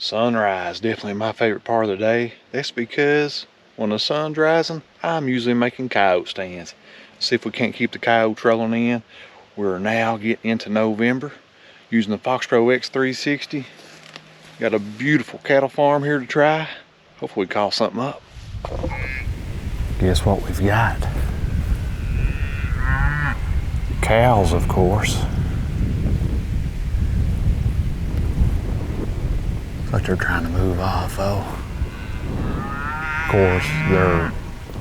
Sunrise, definitely my favorite part of the day. That's because when the sun's rising, I'm usually making coyote stands. See if we can't keep the coyotes rolling in. We're now getting into November using the Foxpro X-360. Got a beautiful cattle farm here to try. Hopefully we call something up. Guess what we've got? Cows, of course. Looks like they're trying to move off, though. Of course, they're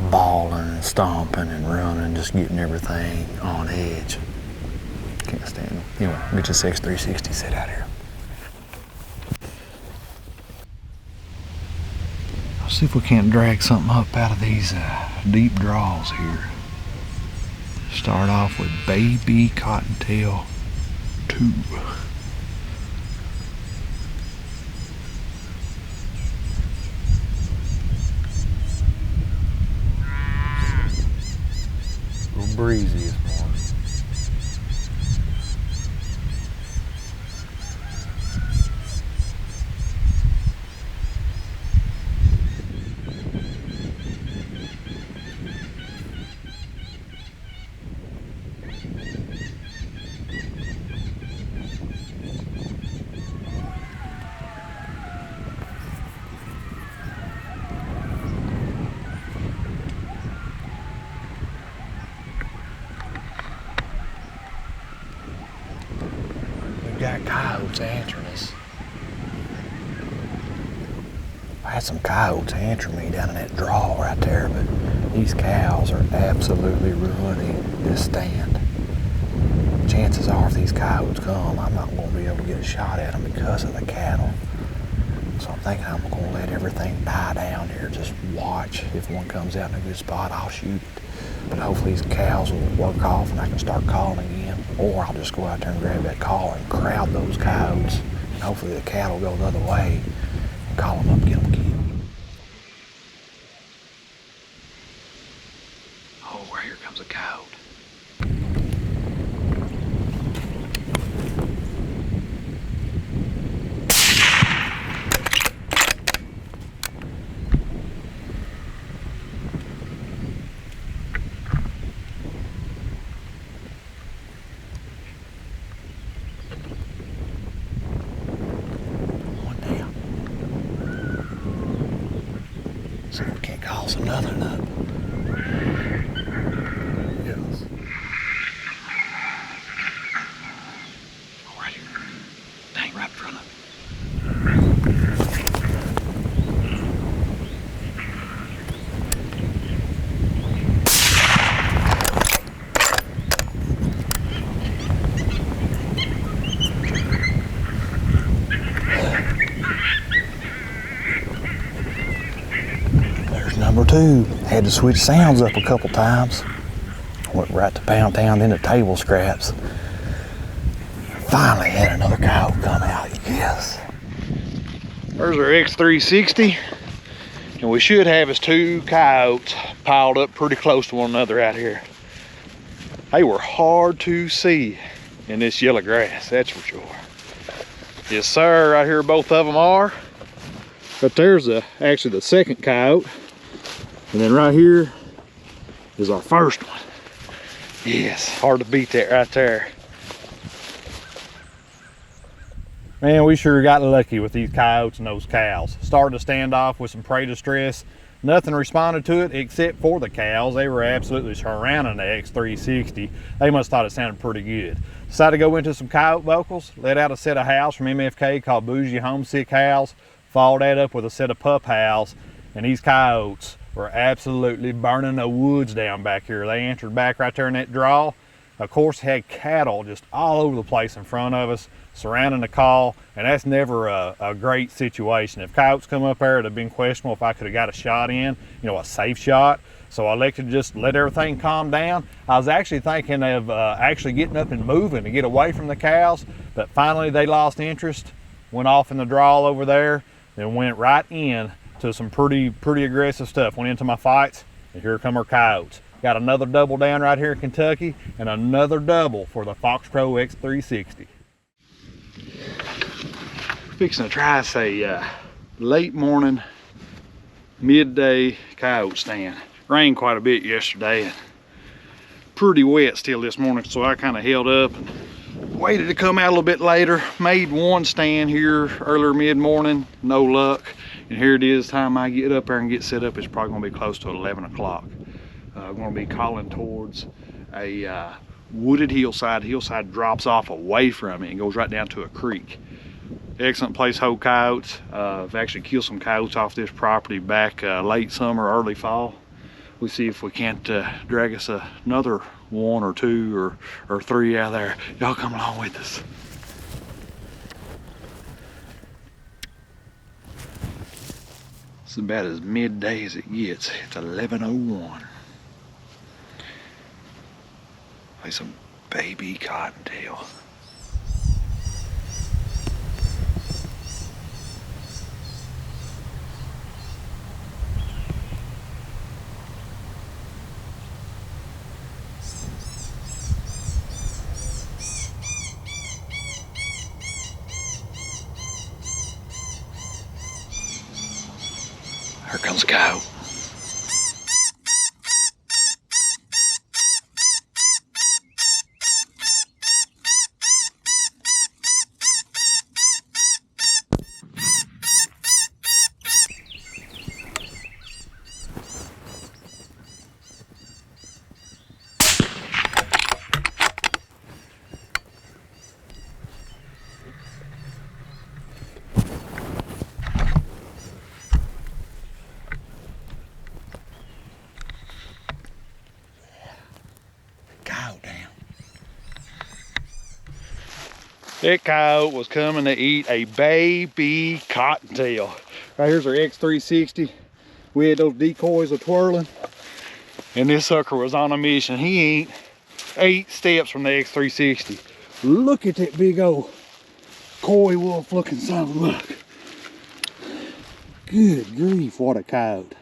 bawling and stomping and running, just getting everything on edge. Can't stand them. Anyway, get this X-360 set out here. Let's see if we can't drag something up out of these deep draws here. Start off with baby cottontail 2. A little breezy this morning. Got coyotes answering us. I had some coyotes answering me down in that draw right there, but these cows are absolutely ruining this stand. Chances are if these coyotes come, I'm not going to be able to get a shot at them because of the cattle. So I'm thinking I'm going to let everything die down here, just watch. If one comes out in a good spot, I'll shoot it. But hopefully these cows will work off and I can start calling again. Or I'll just go out there and grab that call and crowd those coyotes. And hopefully the cattle go the other way and call them up and get them killed. Oh, right here comes a coyote. See if we can't cause another nut. Yes. Oh, right here. Dang, right in front of me. Number 2, had to switch sounds up a couple times. Went right to pound town into table scraps. Finally had another coyote come out, yes. There's our X-360. And we should have his 2 coyotes piled up pretty close to one another out here. They were hard to see in this yellow grass, that's for sure. Yes sir, right here both of them are. But there's actually the second coyote. And then right here is our first one. Yes, hard to beat that right there. Man, we sure got lucky with these coyotes and those cows. Started to stand off with some prey distress. Nothing responded to it except for the cows. They were absolutely surrounding the X-360. They must have thought it sounded pretty good. Decided to go into some coyote vocals, let out a set of howls from MFK called Bougie Homesick Howls, followed that up with a set of pup howls, and these coyotes were absolutely burning the woods down back here. They entered back right there in that draw. Of course, had cattle just all over the place in front of us, surrounding the call, and that's never a great situation. If coyotes come up there, it'd have been questionable if I could have got a shot in, a safe shot. So I elected to just let everything calm down. I was actually thinking of actually getting up and moving to get away from the cows, but finally they lost interest, went off in the draw over there, and went right in to some pretty aggressive stuff. Went into my fights, and here come our coyotes. Got another double down right here in Kentucky, and another double for the Foxpro X-360. Fixing to try a late morning, midday coyote stand. Rained quite a bit yesterday and pretty wet still this morning, so I kind of held up and waited to come out a little bit later. Made one stand here earlier mid-morning, no luck. And here it is, time I get up there and get set up, it's probably gonna be close to 11 o'clock. I'm gonna be calling towards a wooded hillside. The hillside drops off away from it and goes right down to a creek. Excellent place to hold coyotes. I've actually killed some coyotes off this property back late summer, early fall. We'll see if we can't drag us another one or two or three out there. Y'all come along with us. It's about as midday as it gets. It's 11:01. Like some baby cottontail. Here comes a coyote. That coyote was coming to eat a baby cottontail. Right here's our X-360. We had those decoys a twirling, and this sucker was on a mission. He ain't 8 steps from the X-360. Look at that big old coy wolf looking son. Look. Good grief, what a coyote.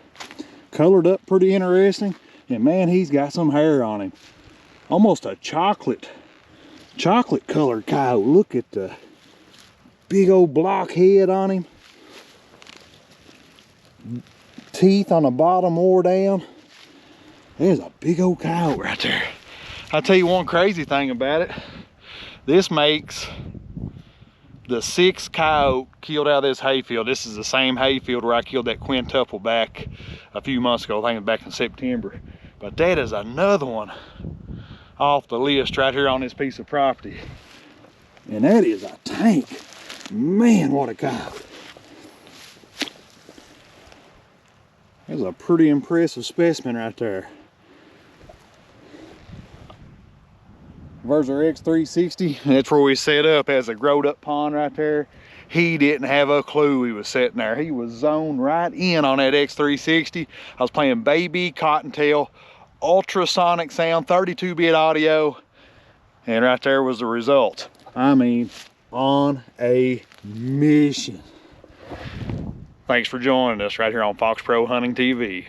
Colored up pretty interesting, and man, he's got some hair on him. Almost a chocolate colored coyote. Look at the big old block head on him. Teeth on the bottom or down. There's a big old coyote right there. I'll tell you one crazy thing about it. This makes the 6th coyote killed out of this hayfield. This is the same hayfield where I killed that quintuple back a few months ago. I think it was back in September. But that is another one off the list right here on this piece of property. And that is a tank. Man, what a coyote. That's a pretty impressive specimen right there. There's our X-360. That's where we set up as a growed up pond right there. He didn't have a clue he was sitting there. He was zoned right in on that X-360. I was playing baby cottontail, ultrasonic sound, 32-bit audio, and right there was the result. I mean, on a mission. Thanks for joining us right here on Foxpro Hunting TV.